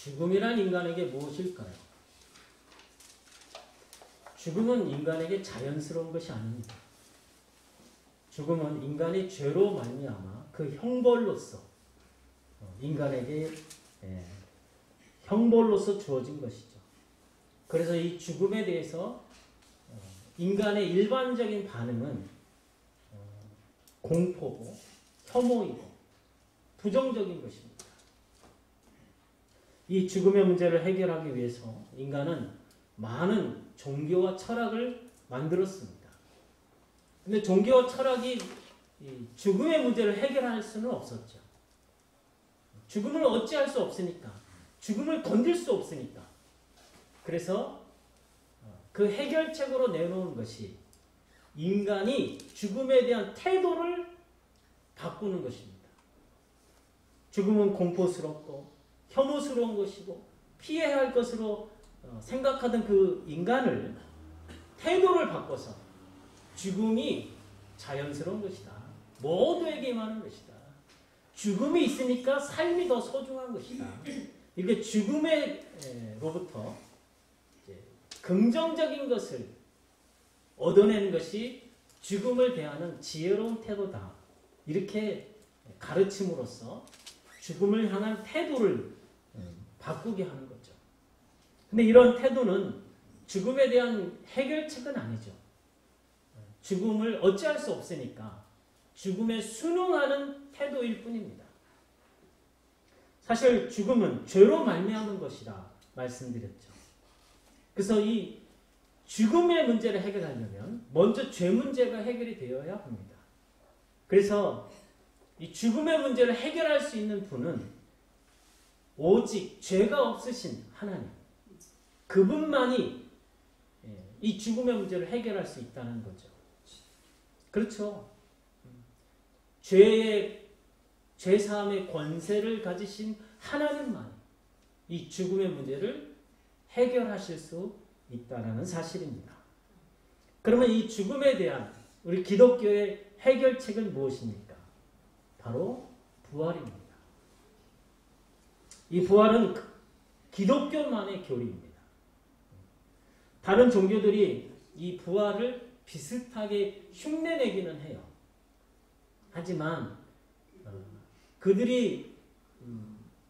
죽음이란 인간에게 무엇일까요? 죽음은 인간에게 자연스러운 것이 아닙니다. 죽음은 인간의 죄로 말미암아 그 형벌로서 인간에게 형벌로서 주어진 것이죠. 그래서 이 죽음에 대해서 인간의 일반적인 반응은 공포고 혐오이고 부정적인 것입니다. 이 죽음의 문제를 해결하기 위해서 인간은 많은 종교와 철학을 만들었습니다. 근데 종교와 철학이 이 죽음의 문제를 해결할 수는 없었죠. 죽음을 어찌할 수 없으니까. 죽음을 건들 수 없으니까. 그래서 그 해결책으로 내놓은 것이 인간이 죽음에 대한 태도를 바꾸는 것입니다. 죽음은 공포스럽고 혐오스러운 것이고 피해야 할 것으로 생각하던 그 인간을 태도를 바꿔서 죽음이 자연스러운 것이다. 모두에게 임하는 것이다. 죽음이 있으니까 삶이 더 소중한 것이다. 이렇게 죽음으로부터 긍정적인 것을 얻어내는 것이 죽음을 대하는 지혜로운 태도다. 이렇게 가르침으로써 죽음을 향한 태도를 바꾸게 하는 거죠. 근데 이런 태도는 죽음에 대한 해결책은 아니죠. 죽음을 어찌할 수 없으니까 죽음에 순응하는 태도일 뿐입니다. 사실 죽음은 죄로 말미암은 것이라 말씀드렸죠. 그래서 이 죽음의 문제를 해결하려면 먼저 죄 문제가 해결이 되어야 합니다. 그래서 이 죽음의 문제를 해결할 수 있는 분은 오직 죄가 없으신 하나님, 그분만이 이 죽음의 문제를 해결할 수 있다는 거죠. 그렇죠. 죄사함의 권세를 가지신 하나님만 이 죽음의 문제를 해결하실 수 있다는 사실입니다. 그러면 이 죽음에 대한 우리 기독교의 해결책은 무엇입니까? 바로 부활입니다. 이 부활은 기독교만의 교리입니다. 다른 종교들이 이 부활을 비슷하게 흉내내기는 해요. 하지만 그들이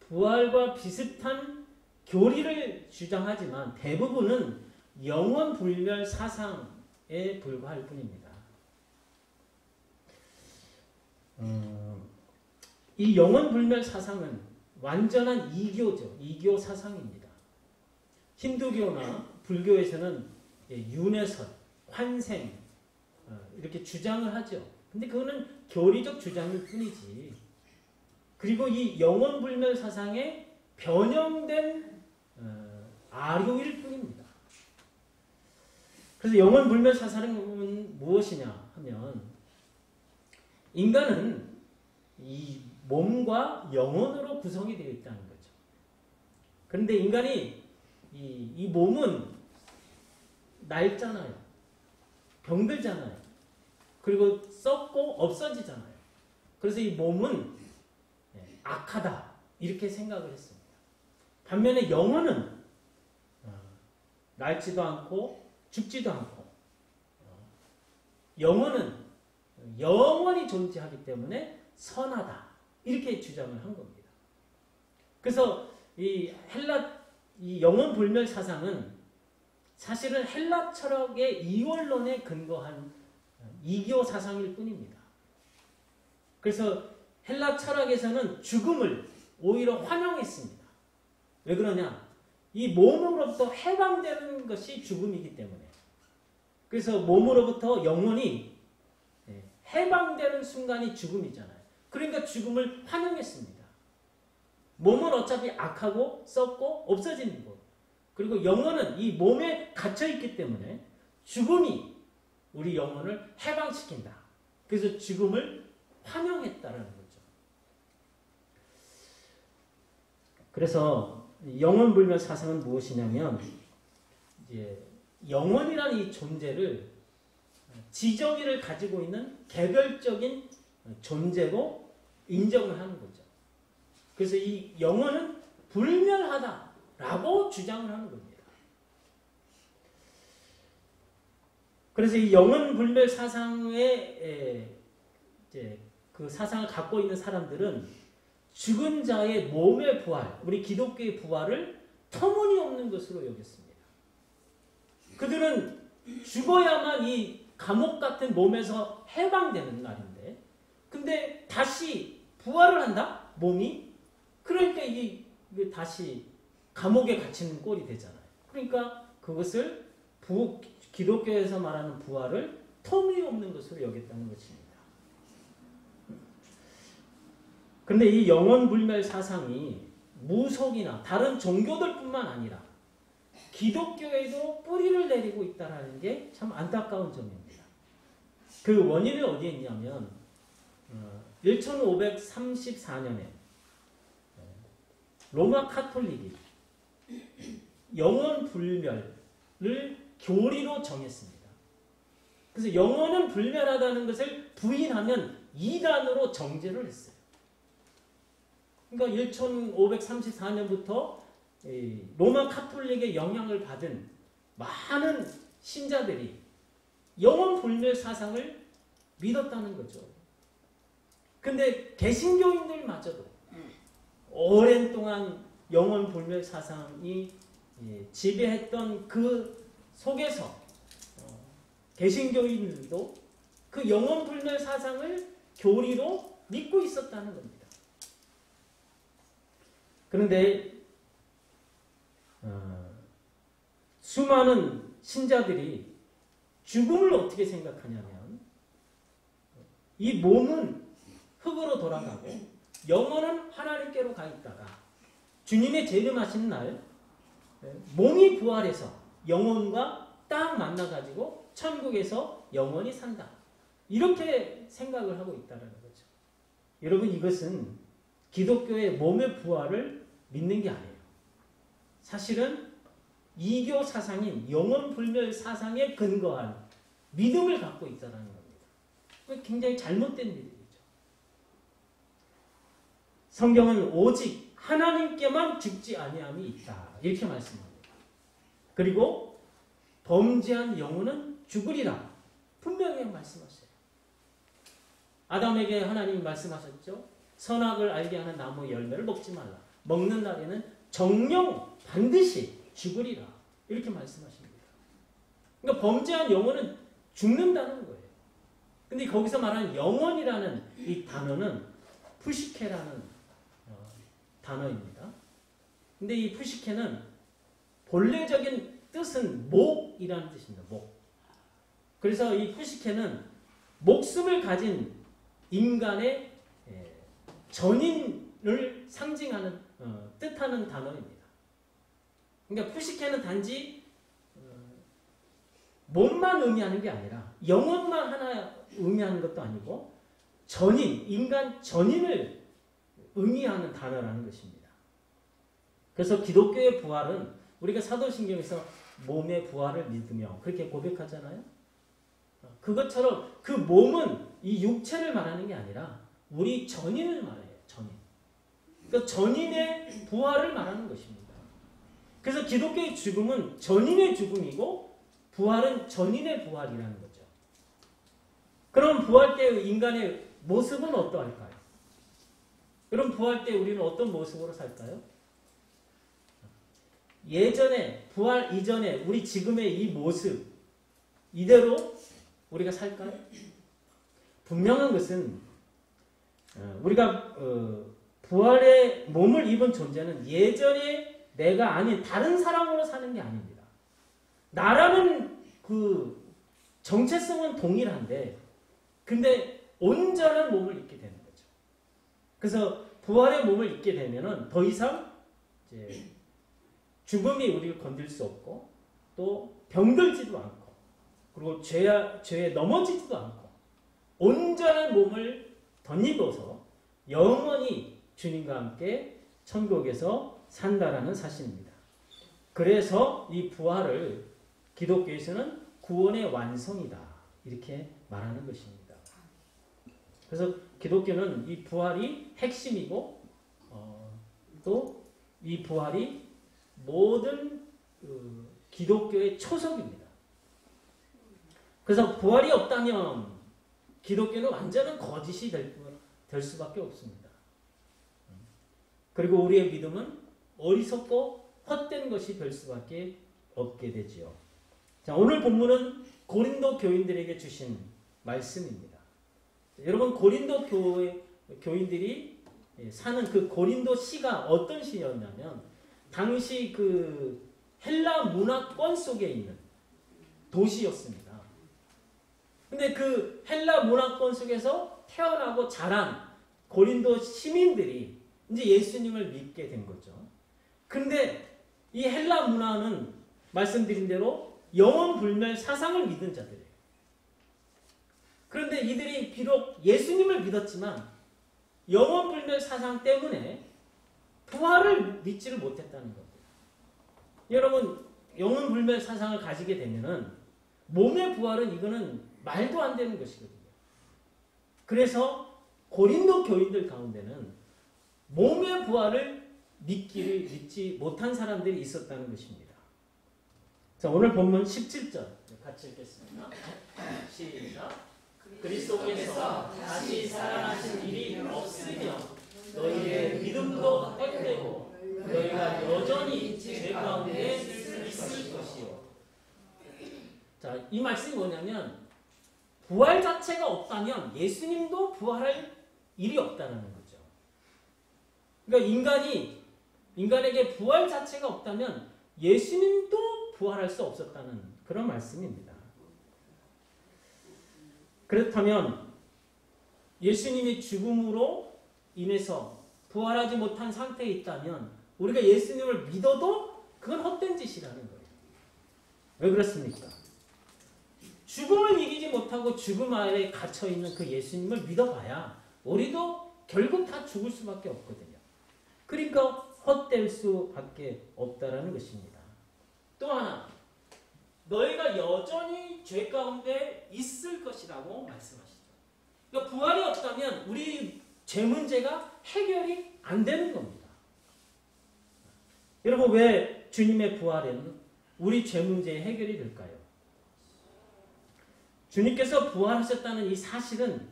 부활과 비슷한 교리를 주장하지만 대부분은 영원불멸 사상에 불과할 뿐입니다. 이 영원불멸 사상은 완전한 이교죠. 이교 사상입니다. 힌두교나 불교에서는 윤회설, 환생 이렇게 주장을 하죠. 근데 그거는 교리적 주장일 뿐이지. 그리고 이 영원불멸 사상에 변형된 아류일 뿐입니다. 그래서 영원불멸 사상은 무엇이냐 하면 인간은 이 몸과 영혼으로 구성이 되어 있다는 거죠. 그런데 인간이 이 몸은 낡잖아요. 병들잖아요. 그리고 썩고 없어지잖아요. 그래서 이 몸은 악하다 이렇게 생각을 했습니다. 반면에 영혼은 낡지도 않고 죽지도 않고 영혼은 영원히 존재하기 때문에 선하다 이렇게 주장을 한 겁니다. 그래서 이 영원불멸 사상은 사실은 헬라 철학의 이원론에 근거한 이교 사상일 뿐입니다. 그래서 헬라 철학에서는 죽음을 오히려 환영했습니다. 왜 그러냐? 이 몸으로부터 해방되는 것이 죽음이기 때문에. 그래서 몸으로부터 영혼이 해방되는 순간이 죽음이잖아요. 그러니까 죽음을 환영했습니다. 몸은 어차피 악하고 썩고 없어지는 것. 그리고 영혼은 이 몸에 갇혀있기 때문에 죽음이 우리 영혼을 해방시킨다. 그래서 죽음을 환영했다라는 거죠. 그래서 영원불멸 사상은 무엇이냐면 이제 영혼이라는 이 존재를 지정의를 가지고 있는 개별적인 존재로 인정을 하는 거죠. 그래서 이 영혼은 불멸하다 라고 주장을 하는 겁니다. 그래서 이 영혼불멸 사상의 이제 그 사상을 갖고 있는 사람들은 죽은 자의 몸의 부활, 우리 기독교의 부활을 터무니없는 것으로 여겼습니다. 그들은 죽어야만 이 감옥 같은 몸에서 해방되는 날인데, 근데 다시 부활을 한다? 몸이? 그러니까 이게 다시 감옥에 갇히는 꼴이 되잖아요. 그러니까 그것을 기독교에서 말하는 부활을 터무니없는 것으로 여겼다는 것입니다. 그런데 이 영혼불멸 사상이 무속이나 다른 종교들뿐만 아니라 기독교에도 뿌리를 내리고 있다는 게 참 안타까운 점입니다. 그 원인이 어디에 있냐면 1534년에 로마 카톨릭이 영혼불멸을 교리로 정했습니다. 그래서 영혼은 불멸하다는 것을 부인하면 이단으로 정죄를 했어요. 그러니까 1534년부터 로마 카톨릭의 영향을 받은 많은 신자들이 영혼 불멸 사상을 믿었다는 거죠. 근데 개신교인들마저도 오랜 동안 영혼 불멸 사상이 지배했던 그 속에서 개신교인들도 그 영혼 불멸 사상을 교리로 믿고 있었다는 겁니다. 그런데 수많은 신자들이 죽음을 어떻게 생각하냐면 이 몸은 흙으로 돌아가고 영혼은 하나님께로 가 있다가 주님의 재림하시는 날 몸이 부활해서 영혼과 딱 만나가지고 천국에서 영원히 산다. 이렇게 생각을 하고 있다는 거죠. 여러분, 이것은 기독교의 몸의 부활을 믿는 게 아니에요. 사실은 이교 사상인 영혼불멸 사상에 근거한 믿음을 갖고 있다는 겁니다. 굉장히 잘못된 믿음이죠. 성경은 오직 하나님께만 죽지 아니함이 있다. 이렇게 말씀합니다. 그리고 범죄한 영혼은 죽으리라. 분명히 말씀하세요. 아담에게 하나님이 말씀하셨죠. 선악을 알게 하는 나무의 열매를 먹지 말라. 먹는 날에는 정령 반드시 죽으리라. 이렇게 말씀하십니다. 그러니까 범죄한 영혼은 죽는다는 거예요. 근데 거기서 말하는 영혼이라는 이 단어는 푸시케라는 단어입니다. 근데 이 푸시케는 본래적인 뜻은 목이라는 뜻입니다. 목. 그래서 이 푸시케는 목숨을 가진 인간의 전인을 상징하는 뜻하는 단어입니다. 그러니까 푸시케는 단지 몸만 의미하는 게 아니라 영혼만 하나 의미하는 것도 아니고 전인, 인간 전인을 의미하는 단어라는 것입니다. 그래서 기독교의 부활은 우리가 사도신경에서 몸의 부활을 믿으며 그렇게 고백하잖아요. 그것처럼 그 몸은 이 육체를 말하는 게 아니라 우리 전인을 말해요. 전인. 그러니까 전인의 부활을 말하는 것입니다. 그래서 기독교의 죽음은 전인의 죽음이고 부활은 전인의 부활이라는 거죠. 그럼 부활 때의 인간의 모습은 어떠할까요? 그럼 부활 때 우리는 어떤 모습으로 살까요? 예전에, 부활 이전에 우리 지금의 이 모습 이대로 우리가 살까요? 분명한 것은 우리가 부활의 몸을 입은 존재는 예전에 내가 아닌 다른 사람으로 사는 게 아닙니다. 나라는 그 정체성은 동일한데 근데 온전한 몸을 입게 되는 거죠. 그래서 부활의 몸을 입게 되면은 더 이상 이제 죽음이 우리를 건들 수 없고 또 병들지도 않고 그리고 죄에 넘어지지도 않고 온전한 몸을 덧입어서 영원히 주님과 함께 천국에서 산다라는 사실입니다. 그래서 이 부활을 기독교에서는 구원의 완성이다 이렇게 말하는 것입니다. 그래서 기독교는 이 부활이 핵심이고 또 이 부활이 모든 기독교의 초석입니다. 그래서 부활이 없다면 기독교는 완전한 거짓이 될 수밖에 없습니다. 그리고 우리의 믿음은 어리석고 헛된 것이 될 수밖에 없게 되지요. 자, 오늘 본문은 고린도 교인들에게 주신 말씀입니다. 여러분, 고린도 교인들이 사는 그 고린도 시가 어떤 시였냐면 당시 그 헬라 문화권 속에 있는 도시였습니다. 근데 그 헬라 문화권 속에서 태어나고 자란 고린도 시민들이 이제 예수님을 믿게 된 거죠. 근데 이 헬라 문화는 말씀드린 대로 영원 불멸 사상을 믿은 자들이에요. 그런데 이들이 비록 예수님을 믿었지만 영원 불멸 사상 때문에 부활을 믿지를 못했다는 거예요. 여러분, 영원 불멸 사상을 가지게 되면은 몸의 부활은 이거는 말도 안 되는 것이거든요. 그래서 고린도 교인들 가운데는 몸의 부활을 믿지 못한 사람들이 있었다는 것입니다. 자, 오늘 본문 17절 같이 읽겠습니다. 시작. 그리스도께서 다시 살아나신 일이 없으며 너희의 믿음도 헛되고 너희가 여전히 죄 가운데 있을 것이요. 자, 이 말씀이 뭐냐면 부활 자체가 없다면 예수님도 부활할 일이 없다는 거죠. 그러니까 인간에게 부활 자체가 없다면 예수님도 부활할 수 없었다는 그런 말씀입니다. 그렇다면 예수님이 죽음으로 인해서 부활하지 못한 상태에 있다면 우리가 예수님을 믿어도 그건 헛된 짓이라는 거예요. 왜 그렇습니까? 죽음을 이기지 못하고 죽음 아래에 갇혀있는 그 예수님을 믿어봐야 우리도 결국 다 죽을 수밖에 없거든요. 그러니까 헛될 수밖에 없다라는 것입니다. 또 하나, 너희가 여전히 죄 가운데 있을 것이라고 말씀하시죠. 그러니까 부활이 없다면 우리 죄 문제가 해결이 안 되는 겁니다. 여러분, 왜 주님의 부활에는 우리 죄 문제의 해결이 될까요? 주님께서 부활하셨다는 이 사실은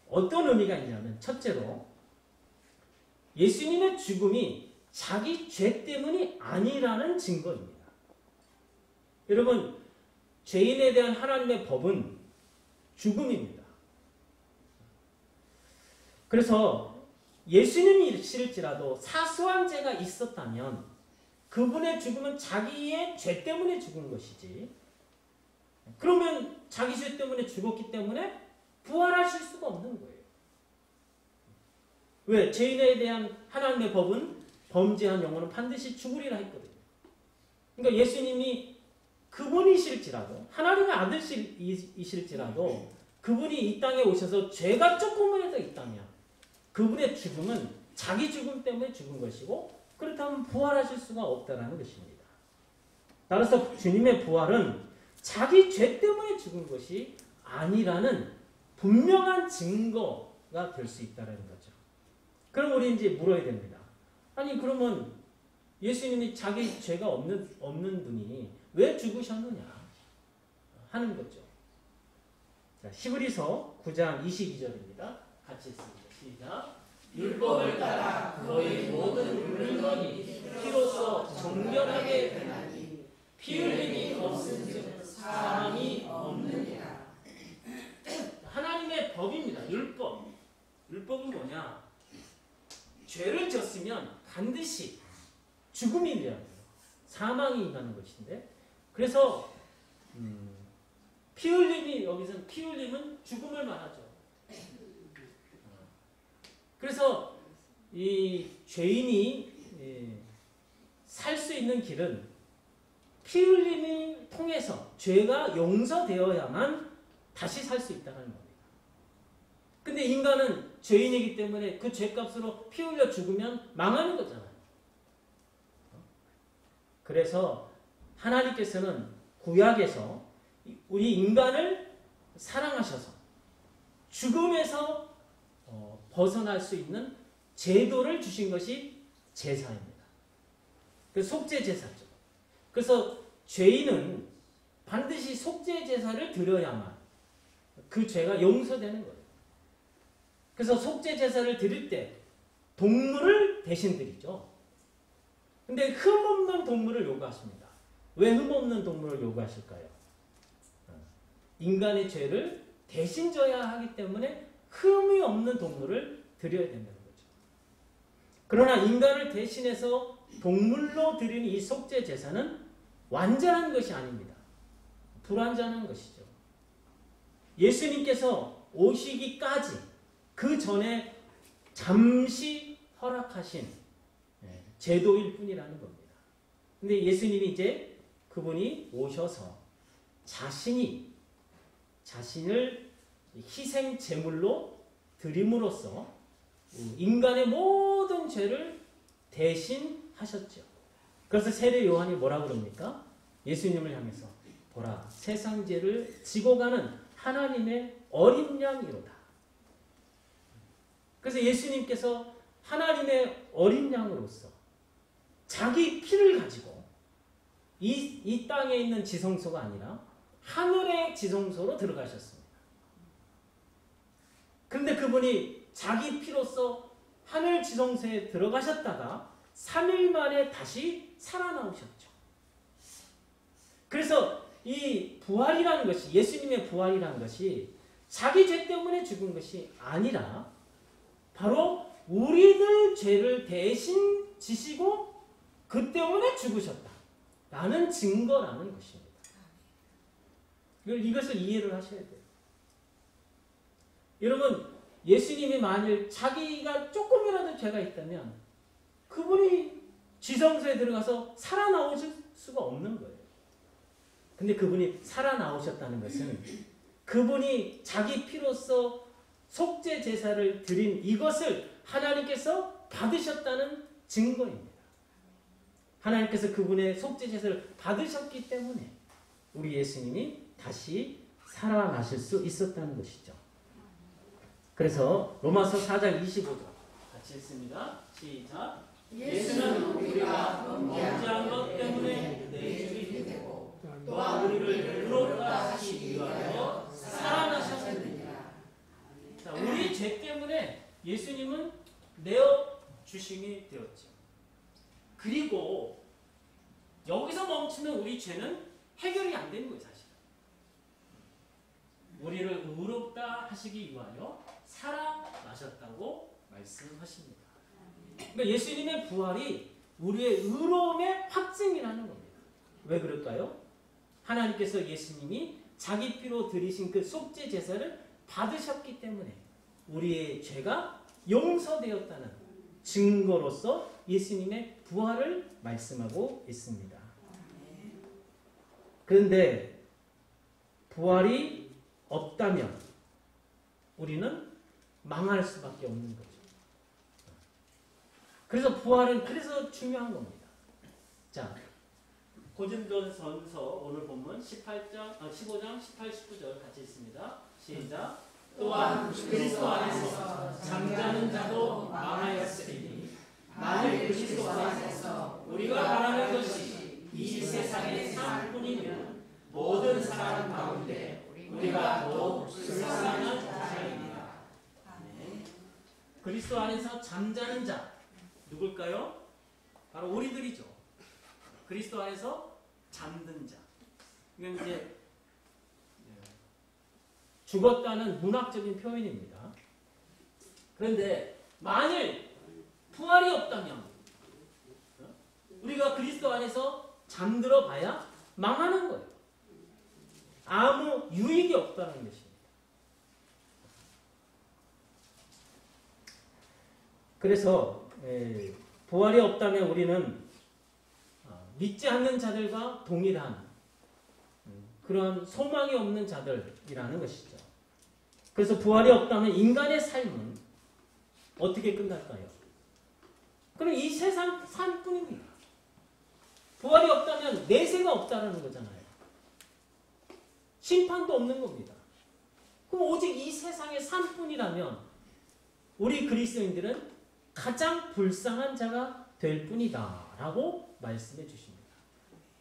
어떤 의미가 있냐면 첫째로 예수님의 죽음이 자기 죄 때문이 아니라는 증거입니다. 여러분, 죄인에 대한 하나님의 법은 죽음입니다. 그래서 예수님이실지라도 사소한 죄가 있었다면 그분의 죽음은 자기의 죄 때문에 죽은 것이지, 그러면 자기 죄 때문에 죽었기 때문에 부활하실 수가 없는 거예요. 왜? 죄인에 대한 하나님의 법은 범죄한 영혼은 반드시 죽으리라 했거든요. 그러니까 예수님이 그분이실지라도, 하나님의 아들이실지라도 그분이 이 땅에 오셔서 죄가 조금이라도 있다면 그분의 죽음은 자기 죽음 때문에 죽은 것이고, 그렇다면 부활하실 수가 없다는 것입니다. 따라서 주님의 부활은 자기 죄 때문에 죽은 것이 아니라는 분명한 증거가 될 수 있다는 거죠. 그럼 우리 이제 물어야 됩니다. 아니, 그러면 예수님이 자기 죄가 없는 분이 왜 죽으셨느냐 하는 거죠. 자, 히브리서 9장 22절입니다. 같이 읽습니다. 시작. 율법을 따라 너희 모든 물건이 피로써 정결하게 되나니 피 흘림이 없은즉 사망이 없느니라. 하나님의 법입니다. 율법. 율법은 뭐냐? 죄를 졌으면 반드시 죽음이 일어나요. 사망이 임하는 것인데, 그래서 피 흘림이, 여기서는 피 흘림은 죽음을 말하죠. 그래서 이 죄인이 살 수 있는 길은 피 흘림을 통해서 죄가 용서되어야만 다시 살 수 있다는 겁니다. 근데 인간은 죄인이기 때문에 그 죄값으로 피 흘려 죽으면 망하는 거잖아요. 그래서 하나님께서는 구약에서 우리 인간을 사랑하셔서 죽음에서 벗어날 수 있는 제도를 주신 것이 제사입니다. 그 속죄 제사죠. 그래서 죄인은 반드시 속죄 제사를 드려야만 그 죄가 용서되는 거예요. 그래서 속죄 제사를 드릴 때 동물을 대신 드리죠. 근데 흠없는 동물을 요구하십니다. 왜 흠없는 동물을 요구하실까요? 인간의 죄를 대신 져야 하기 때문에 흠이 없는 동물을 드려야 된다는 거죠. 그러나 인간을 대신해서 동물로 드리는 이 속죄 제사는 완전한 것이 아닙니다. 불완전한 것이죠. 예수님께서 오시기까지 그 전에 잠시 허락하신 제도일 뿐이라는 겁니다. 근데 예수님이 이제 그분이 오셔서 자신을 희생 제물로 드림으로써 인간의 모든 죄를 대신하셨죠. 그래서 세례 요한이 뭐라 그럽니까? 예수님을 향해서 보라 세상 죄를 지고 가는 하나님의 어린 양이로다. 그래서 예수님께서 하나님의 어린 양으로서 자기 피를 가지고 이 땅에 있는 지성소가 아니라 하늘의 지성소로 들어가셨습니다. 그런데 그분이 자기 피로서 하늘 지성소에 들어가셨다가 3일 만에 다시 살아나오셨죠. 그래서 이 부활이라는 것이 예수님의 부활이라는 것이 자기 죄 때문에 죽은 것이 아니라 바로 우리들 죄를 대신 지시고 그 때문에 죽으셨다라는 증거라는 것입니다. 이것을 이해를 하셔야 돼요. 여러분 예수님이 만일 자기가 조금이라도 죄가 있다면 그분이 지성소에 들어가서 살아나오실 수가 없는 거예요. 근데 그분이 살아나오셨다는 것은 그분이 자기 피로서 속죄 제사를 드린 이것을 하나님께서 받으셨다는 증거입니다. 하나님께서 그분의 속죄 제사를 받으셨기 때문에 우리 예수님이 다시 살아나실 수 있었다는 것이죠. 그래서 로마서 4장 25절 같이 읽습니다. 시작. 예수는 우리가 범죄한 것 때문에 내주이 되고 또한 우리를 의롭다 하시기 위하여 살아나셨느니라. 자, 우리 죄 때문에 예수님은 내어 주심이 되었죠. 그리고 여기서 멈추면 우리 죄는 해결이 안 되는 거예요, 사실. 우리를 의롭다 하시기 위하여 살아나셨다고 말씀하십니다. 그러니까 예수님의 부활이 우리의 의로움의 확증이라는 겁니다. 왜 그럴까요? 하나님께서 예수님이 자기 피로 드리신 그 속죄 제사를 받으셨기 때문에 우리의 죄가 용서되었다는 증거로서 예수님의 부활을 말씀하고 있습니다. 그런데 부활이 없다면 우리는 망할 수밖에 없는 거죠. 그래서 부활은 그래서 중요한 겁니다. 자, 고린도전서 오늘 본문 15장 18, 19절 같이 읽습니다. 시작. 또한 그리스도 안에서 잠자는 자도 망하였으니 만일 그리스도 안에서 우리가 바라는 것이 이 세상의 삶뿐이면 모든 사람 가운데 우리가 더욱 불쌍한 자입니다. 그리스도 안에서 잠자는 자 누굴까요? 바로 우리들이죠. 그리스도 안에서 잠든 자. 이건 이제 죽었다는 문학적인 표현입니다. 그런데 만일 부활이 없다면 우리가 그리스도 안에서 잠들어 봐야 망하는 거예요. 아무 유익이 없다는 것입니다. 그래서 부활이 없다면 우리는 믿지 않는 자들과 동일한 그런 소망이 없는 자들이라는 것이죠. 그래서 부활이 없다면 인간의 삶은 어떻게 끝날까요? 그럼 이 세상 삶뿐입니다. 부활이 없다면 내세가 없다는 거잖아요. 심판도 없는 겁니다. 그럼 오직 이 세상의 삶뿐이라면 우리 그리스도인들은 가장 불쌍한 자가 될 뿐이다 라고 말씀해 주십니다.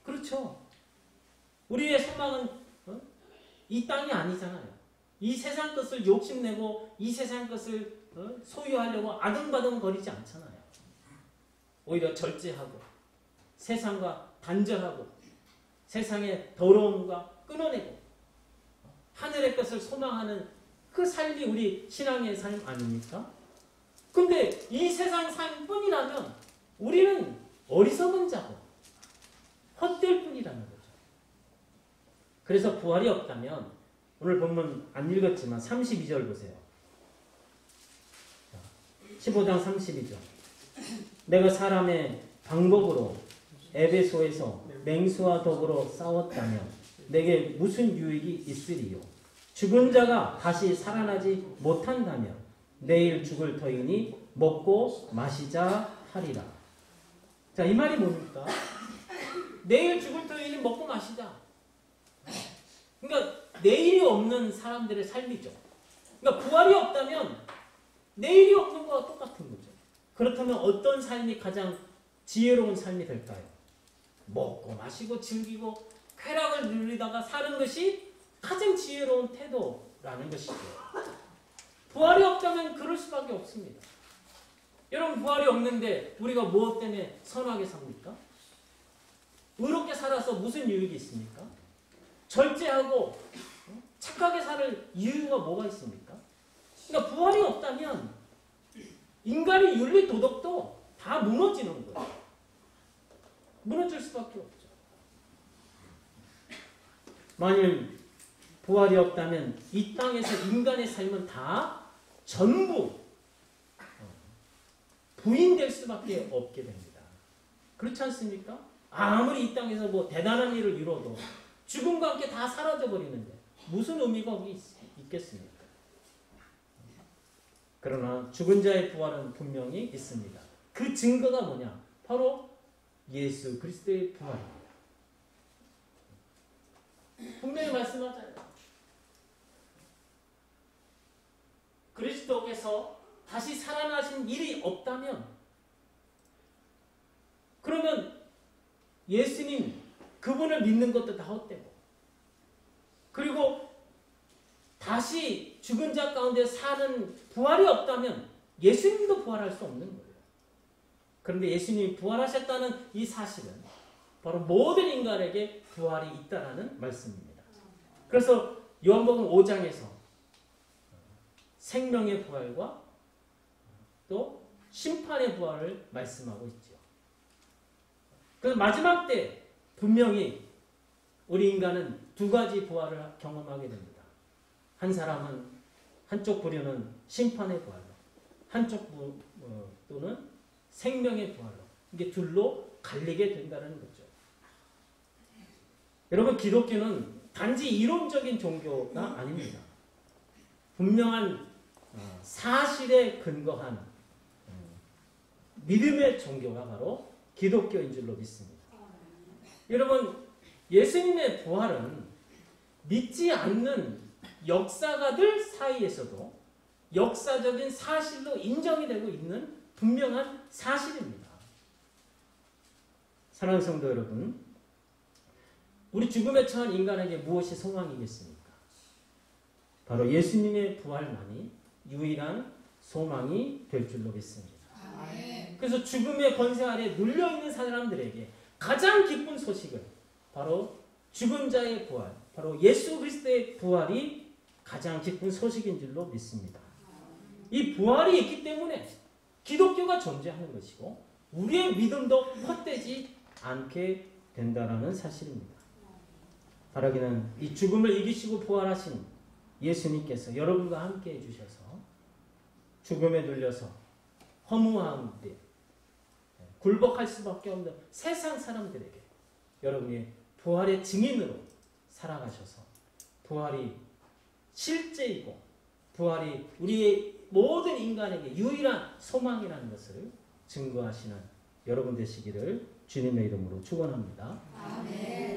그렇죠. 우리의 소망은 이 땅이 아니잖아요. 이 세상 것을 욕심내고 이 세상 것을 소유하려고 아등바등 거리지 않잖아요. 오히려 절제하고 세상과 단절하고 세상의 더러움과 끊어내고 하늘의 것을 소망하는 그 삶이 우리 신앙의 삶 아닙니까? 근데 이 세상 삶뿐이라면 우리는 어리석은 자고 헛될 뿐이라는 거죠. 그래서 부활이 없다면 오늘 본문 안 읽었지만 32절 보세요. 15장 32절. 내가 사람의 방법으로 에베소에서 맹수와 더불어 싸웠다면 내게 무슨 유익이 있으리요? 죽은 자가 다시 살아나지 못한다면 내일 죽을 터이니 먹고 마시자 하리라. 자, 이 말이 뭡니까? 내일 죽을 터이니 먹고 마시자. 그러니까 내일이 없는 사람들의 삶이죠. 그러니까 부활이 없다면 내일이 없는 거와 똑같은 거죠. 그렇다면 어떤 삶이 가장 지혜로운 삶이 될까요? 먹고 마시고 즐기고 쾌락을 누리다가 사는 것이 가장 지혜로운 태도라는 것이죠. 부활이 없다면 그럴 수밖에 없습니다. 여러분, 부활이 없는데 우리가 무엇 때문에 선하게 삽니까? 의롭게 살아서 무슨 유익이 있습니까? 절제하고 착하게 살 이유가 뭐가 있습니까? 그러니까 부활이 없다면 인간의 윤리 도덕도 다 무너지는 거예요. 무너질 수밖에 없죠. 만일 부활이 없다면 이 땅에서 인간의 삶은 다 전부 부인될 수밖에 없게 됩니다. 그렇지 않습니까? 아무리 이 땅에서 뭐 대단한 일을 이뤄도 죽음과 함께 다 사라져 버리는데 무슨 의미가 거기 있겠습니까? 그러나 죽은 자의 부활은 분명히 있습니다. 그 증거가 뭐냐? 바로 예수 그리스도의 부활입니다. 분명히 말씀하잖아요. 그리스도께서 다시 살아나신 일이 없다면 그러면 예수님 그분을 믿는 것도 다 헛되고 그리고 다시 죽은 자 가운데 사는 부활이 없다면 예수님도 부활할 수 없는 거예요. 그런데 예수님이 부활하셨다는 이 사실은 바로 모든 인간에게 부활이 있다라는 말씀입니다. 그래서 요한복음 5장에서 생명의 부활과 또 심판의 부활을 말씀하고 있죠. 그래서 마지막 때 분명히 우리 인간은 두 가지 부활을 경험하게 됩니다. 한 사람은 한쪽 부류는 심판의 부활로, 한쪽 또는 생명의 부활로 이게 둘로 갈리게 된다는 거죠. 여러분, 기독교는 단지 이론적인 종교가 아닙니다. 분명한 사실에 근거한 믿음의 종교가 바로 기독교인 줄로 믿습니다. 여러분, 예수님의 부활은 믿지 않는 역사가들 사이에서도 역사적인 사실로 인정이 되고 있는 분명한 사실입니다. 사랑하는 성도 여러분, 우리 죽음에 처한 인간에게 무엇이 소망이겠습니까? 바로 예수님의 부활만이 유일한 소망이 될 줄로 믿습니다. 그래서 죽음의 권세 아래 눌려있는 사람들에게 가장 기쁜 소식은 바로 죽은 자의 부활, 바로 예수 그리스도의 부활이 가장 기쁜 소식인 줄로 믿습니다. 이 부활이 있기 때문에 기독교가 존재하는 것이고 우리의 믿음도 헛되지 않게 된다는 사실입니다. 바라기는 이 죽음을 이기시고 부활하신 예수님께서 여러분과 함께 해주셔서 죽음에 눌려서 허무한데 굴복할 수밖에 없는 세상 사람들에게 여러분의 부활의 증인으로 살아가셔서 부활이 실제이고 부활이 우리의 모든 인간에게 유일한 소망이라는 것을 증거하시는 여러분 되시기를 주님의 이름으로 축원합니다. 아멘.